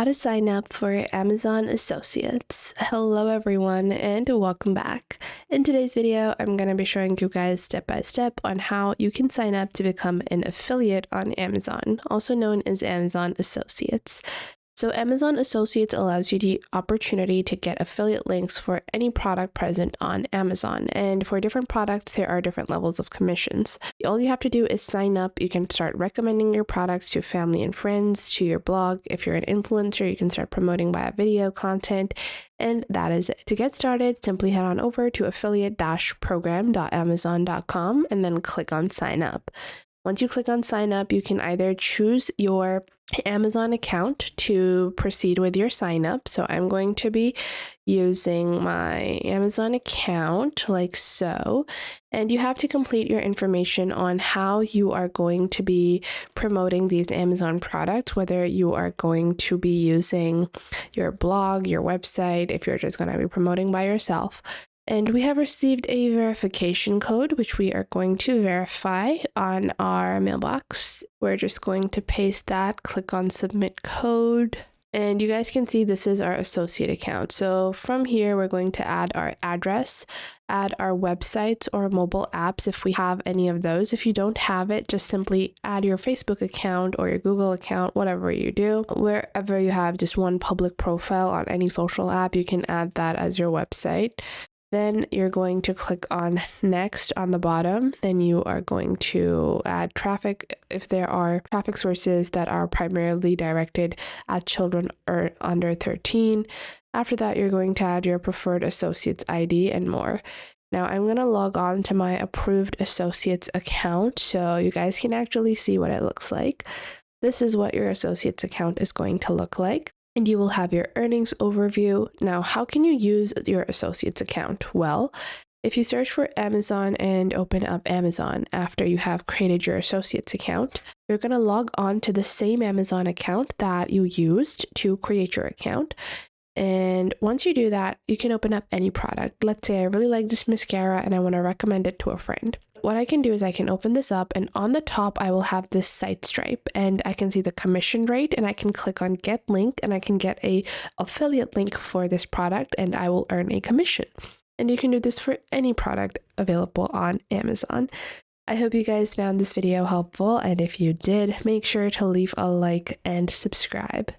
How to sign up for Amazon Associates. Hello everyone and welcome back. In today's video, I'm going to be showing you guys step by step on how you can sign up to become an affiliate on Amazon, also known as Amazon Associates. So Amazon Associates allows you the opportunity to get affiliate links for any product present on Amazon. And for different products, there are different levels of commissions. All you have to do is sign up. You can start recommending your products to family and friends, to your blog. If you're an influencer, you can start promoting via video content. And that is it. To get started, simply head on over to affiliate-program.amazon.com and then click on sign up. Once you click on sign up, you can either choose your Amazon account to proceed with your sign up. So I'm going to be using my Amazon account like so. And you have to complete your information on how you are going to be promoting these Amazon products, whether you are going to be using your blog, your website, if you're just going to be promoting by yourself. And we have received a verification code, which we are going to verify on our mailbox. We're just going to paste that, click on submit code. And you guys can see this is our associate account. So from here, we're going to add our address, add our websites or mobile apps if we have any of those. If you don't have it, just simply add your Facebook account or your Google account, whatever you do. Wherever you have just one public profile on any social app, you can add that as your website. Then you're going to click on next on the bottom. Then you are going to add traffic if there are traffic sources that are primarily directed at children or under 13. After that, you're going to add your preferred associate's ID and more. Now I'm going to log on to my approved associates account so you guys can actually see what it looks like. This is what your associates account is going to look like. And you will have your earnings overview. Now, how can you use your associates account? Well, if you search for Amazon and open up Amazon after you have created your associates account, you're going to log on to the same Amazon account that you used to create your account. And once you do that, you can open up any product. Let's say I really like this mascara and I want to recommend it to a friend. What I can do is I can open this up and on the top, I will have this site stripe and I can see the commission rate and I can click on get link and I can get a affiliate link for this product and I will earn a commission. And you can do this for any product available on Amazon. I hope you guys found this video helpful. And if you did, make sure to leave a like and subscribe.